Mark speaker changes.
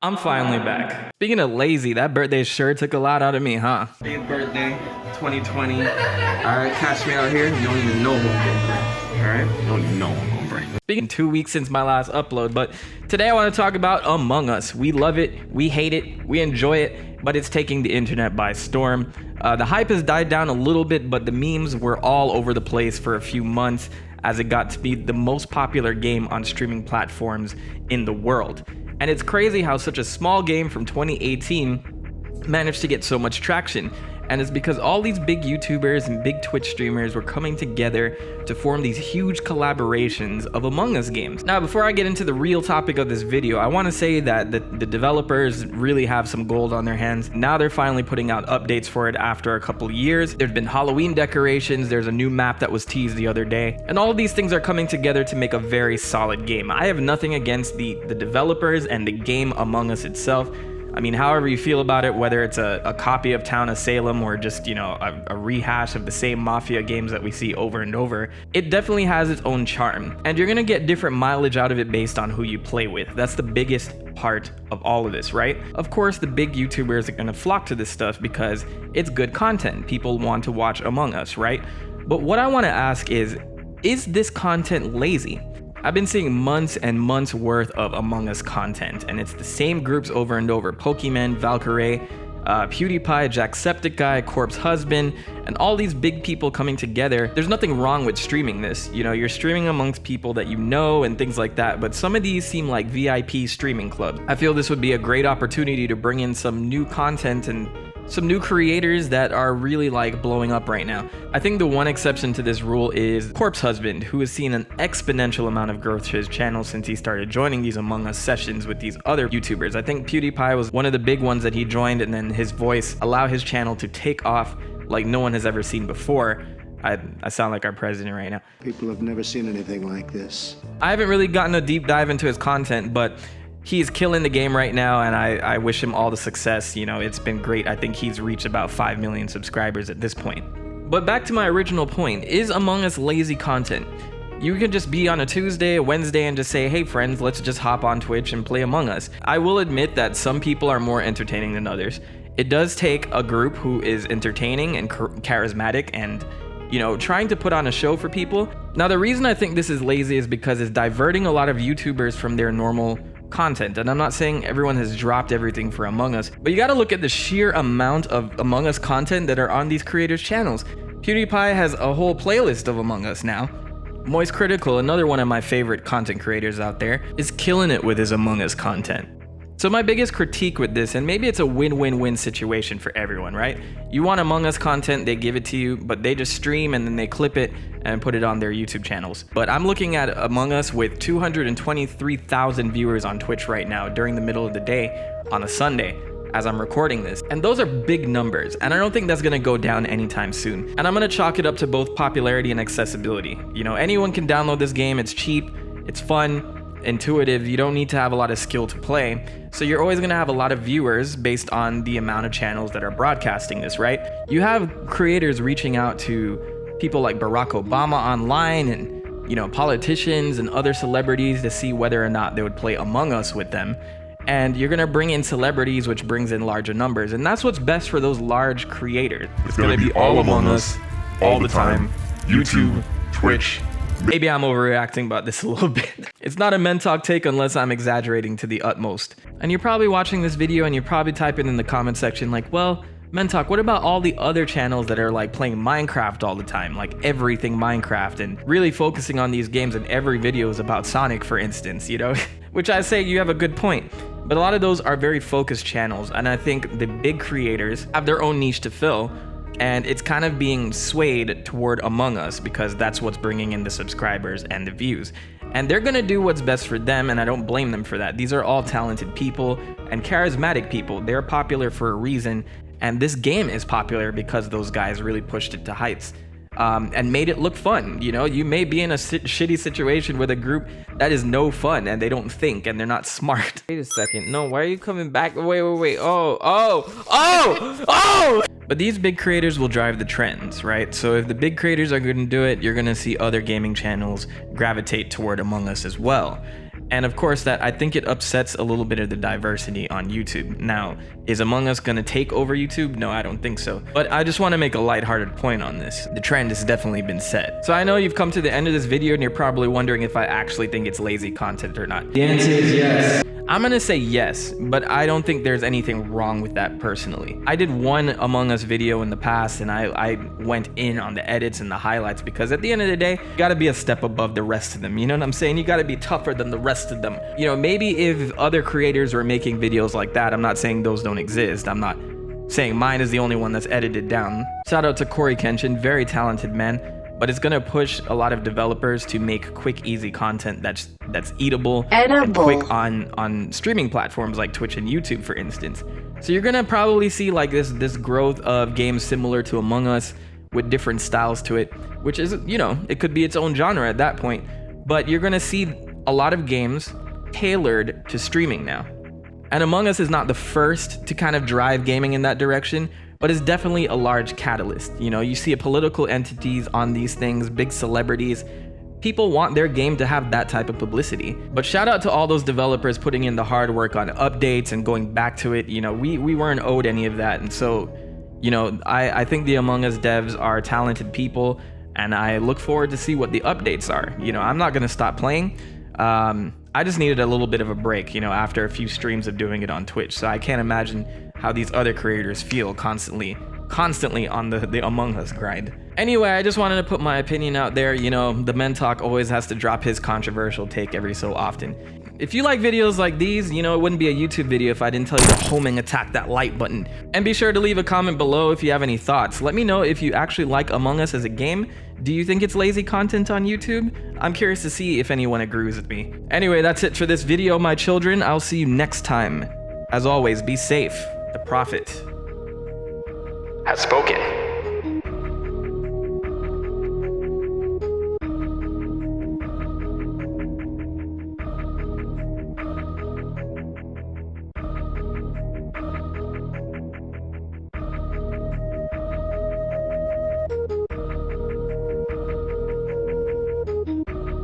Speaker 1: I'm finally back. Speaking of lazy, that birthday sure took a lot out of me, huh? 8th birthday, 2020. Alright, catch me out here. You don't even know what I'm gonna bring. Alright? You don't even know what I'm gonna bring. Speaking 2 weeks since my last upload, but today I want to talk about Among Us. We love it, we hate it, we enjoy it, but it's taking the internet by storm. The hype has died down a little bit, but the memes were all over the place for a few months as it got to be the most popular game on streaming platforms in the world. And it's crazy how such a small game from 2018 managed to get so much traction. And it's because all these big YouTubers and big Twitch streamers were coming together to form these huge collaborations of Among Us games. Now, before I get into the real topic of this video, I want to say that the developers really have some gold on their hands. Now they're finally putting out updates for it after a couple years. There's been Halloween decorations, there's a new map that was teased the other day, and all of these things are coming together to make a very solid game. I have nothing against the developers and the game Among Us itself. I mean, however you feel about it, whether it's a copy of Town of Salem or just, you know, a rehash of the same Mafia games that we see over and over, it definitely has its own charm. And you're gonna get different mileage out of it based on who you play with. That's the biggest part of all of this, right? Of course, the big YouTubers are gonna flock to this stuff because it's good content. People want to watch Among Us, right? But what I wanna ask is this content lazy? I've been seeing months and months worth of Among Us content, and it's the same groups over and over. Pokimane, Valkyrae, PewDiePie, Jacksepticeye, Corpse Husband, and all these big people coming together. There's nothing wrong with streaming this. You know, you're streaming amongst people that you know and things like that, but some of these seem like VIP streaming clubs. I feel this would be a great opportunity to bring in some new content and some new creators that are really like blowing up right now. I think the one exception to this rule is Corpse Husband, who has seen an exponential amount of growth to his channel since he started joining these Among Us sessions with these other YouTubers. I think PewDiePie was one of the big ones that he joined, and then his voice allowed his channel to take off like no one has ever seen before. I sound like our president right now.
Speaker 2: People have never seen anything like this.
Speaker 1: I haven't really gotten a deep dive into his content, but he's killing the game right now, and I wish him all the success. You know, it's been great. I think he's reached about 5 million subscribers at this point. But back to my original point, is Among Us lazy content? You can just be on a Tuesday, a Wednesday, and just say, hey friends, let's just hop on Twitch and play Among Us. I will admit that some people are more entertaining than others. It does take a group who is entertaining and charismatic and, you know, trying to put on a show for people. Now, the reason I think this is lazy is because it's diverting a lot of YouTubers from their normal content. And I'm not saying everyone has dropped everything for Among Us, but you got to look at the sheer amount of Among Us content that are on these creators' channels. PewDiePie has a whole playlist of Among Us now. MoistCritikal, another one of my favorite content creators out there, is killing it with his Among Us content. So my biggest critique with this, and maybe it's a win-win-win situation for everyone, right? You want Among Us content, they give it to you, but they just stream and then they clip it and put it on their YouTube channels. But I'm looking at Among Us with 223,000 viewers on Twitch right now during the middle of the day on a Sunday as I'm recording this. And those are big numbers, and I don't think that's gonna go down anytime soon. And I'm gonna chalk it up to both popularity and accessibility. You know, anyone can download this game, it's cheap, it's fun, intuitive, you don't need to have a lot of skill to play. So you're always gonna have a lot of viewers based on the amount of channels that are broadcasting this, right? You have creators reaching out to people like Barack Obama online and, you know, politicians and other celebrities to see whether or not they would play Among Us with them. And you're gonna bring in celebrities, which brings in larger numbers. And that's what's best for those large creators. It's gonna be all Among Us, all the time. YouTube, Twitch. Maybe I'm overreacting about this a little bit. It's not a MenTok take unless I'm exaggerating to the utmost. And you're probably watching this video and you're probably typing in the comment section like, well, MenTok, what about all the other channels that are like playing Minecraft all the time, like everything Minecraft, and really focusing on these games, and every video is about Sonic, for instance, you know? Which I say you have a good point. But a lot of those are very focused channels, and I think the big creators have their own niche to fill. And it's kind of being swayed toward Among Us because that's what's bringing in the subscribers and the views. And they're gonna do what's best for them, and I don't blame them for that. These are all talented people and charismatic people. They're popular for a reason, and this game is popular because those guys really pushed it to heights. And made it look fun. You know, you may be in a shitty situation with a group that is no fun and they don't think and they're not smart. Wait a second, no, why are you coming back? Wait, oh! But these big creators will drive the trends, right? So if the big creators are gonna do it, you're gonna see other gaming channels gravitate toward Among Us as well. And of course, that I think it upsets a little bit of the diversity on YouTube. Now, is Among Us gonna take over YouTube? No, I don't think so. But I just want to make a lighthearted point on this. The trend has definitely been set. So I know you've come to the end of this video and you're probably wondering if I actually think it's lazy content or not. The answer is yes. I'm gonna say yes, but I don't think there's anything wrong with that personally. I did one Among Us video in the past and I went in on the edits and the highlights because at the end of the day, you gotta be a step above the rest of them. You know what I'm saying? You gotta be tougher than the rest of them. You know, maybe if other creators were making videos like that, I'm not saying those don't exist. I'm not saying mine is the only one that's edited down. Shout out to Corey Kenshin, very talented man. But it's gonna push a lot of developers to make quick, easy content that's eatable and quick on streaming platforms like Twitch and YouTube, for instance. So you're gonna probably see like this growth of games similar to Among Us with different styles to it, which is, you know, it could be its own genre at that point. But you're gonna see a lot of games tailored to streaming now. And Among Us is not the first to kind of drive gaming in that direction, but it's definitely a large catalyst. You know, you see political entities on these things, big celebrities. People want their game to have that type of publicity. But shout out to all those developers putting in the hard work on updates and going back to it. You know, we weren't owed any of that. And so, you know, I think the Among Us devs are talented people, and I look forward to see what the updates are. You know, I'm not gonna stop playing. I just needed a little bit of a break, you know, after a few streams of doing it on Twitch. So I can't imagine how these other creators feel constantly on the Among Us grind. Anyway, I just wanted to put my opinion out there. You know, TheMentok always has to drop his controversial take every so often. If you like videos like these, you know, it wouldn't be a YouTube video if I didn't tell you to homing attack that like button. And be sure to leave a comment below if you have any thoughts. Let me know if you actually like Among Us as a game. Do you think it's lazy content on YouTube? I'm curious to see if anyone agrees with me. Anyway, that's it for this video, my children. I'll see you next time. As always, be safe. The Prophet has spoken.